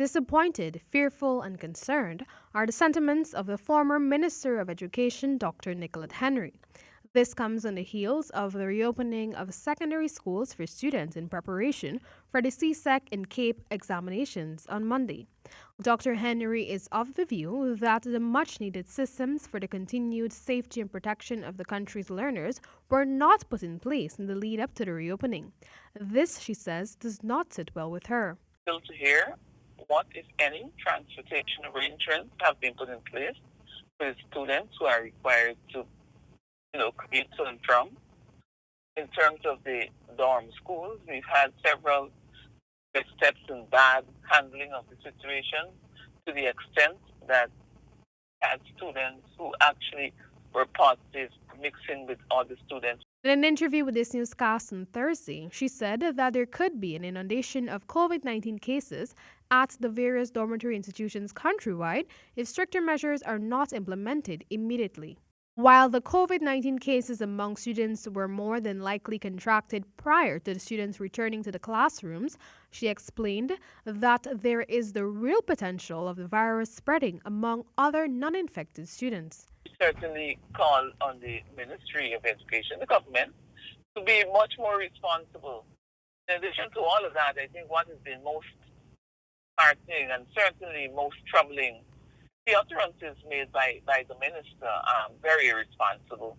Disappointed, fearful, and concerned are the sentiments of the former Minister of Education, Dr. Nicolette Henry. This comes on the heels of the reopening of secondary schools for students in preparation for the CSEC and CAPE examinations on Monday. Dr. Henry is of the view that the much needed systems for the continued safety and protection of the country's learners were not put in place in the lead up to the reopening. This, she says, does not sit well with her. Still to hear what, if any, transportation arrangements have been put in place for the students who are required to commute to and from. In terms of the dorm schools, we've had several steps in bad handling of the situation to the extent that had students who actually were positive mixing with other students. In an interview with this newscast on Thursday, she said that there could be an inundation of COVID-19 cases at the various dormitory institutions countrywide if stricter measures are not implemented immediately. While the COVID-19 cases among students were more than likely contracted prior to the students returning to the classrooms, she explained that there is the real potential of the virus spreading among other non-infected students. We certainly call on the Ministry of Education, the government, to be much more responsible. In addition to all of that, I think what has been most heartening and certainly most troubling, the utterances made by the minister are very irresponsible,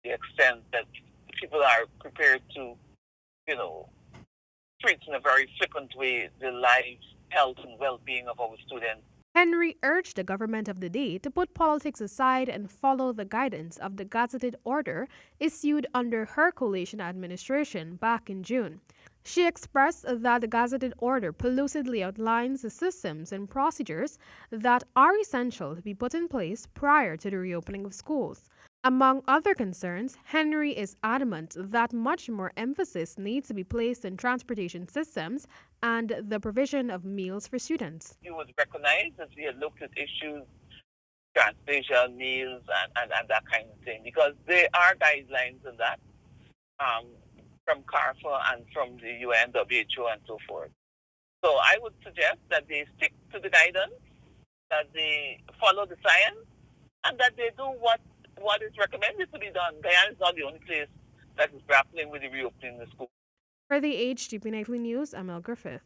to the extent that people are prepared to, treat in a very flippant way the lives, health, and well-being of our students. Henry urged the government of the day to put politics aside and follow the guidance of the gazetted order issued under her coalition administration back in June. She expressed that the gazetted order lucidly outlines the systems and procedures that are essential to be put in place prior to the reopening of schools. Among other concerns, Henry is adamant that much more emphasis needs to be placed on transportation systems and the provision of meals for students. You would recognize that we had looked at issues, transportation, meals, and that kind of thing, because there are guidelines in that from CARFA and from the UN, WHO, and so forth. So I would suggest that they stick to the guidance, that they follow the science, and that they do what is recommended to be done. Guyana is not the only place that is grappling with the reopening of the school. For the HTP Nightly News, Amel Griffith.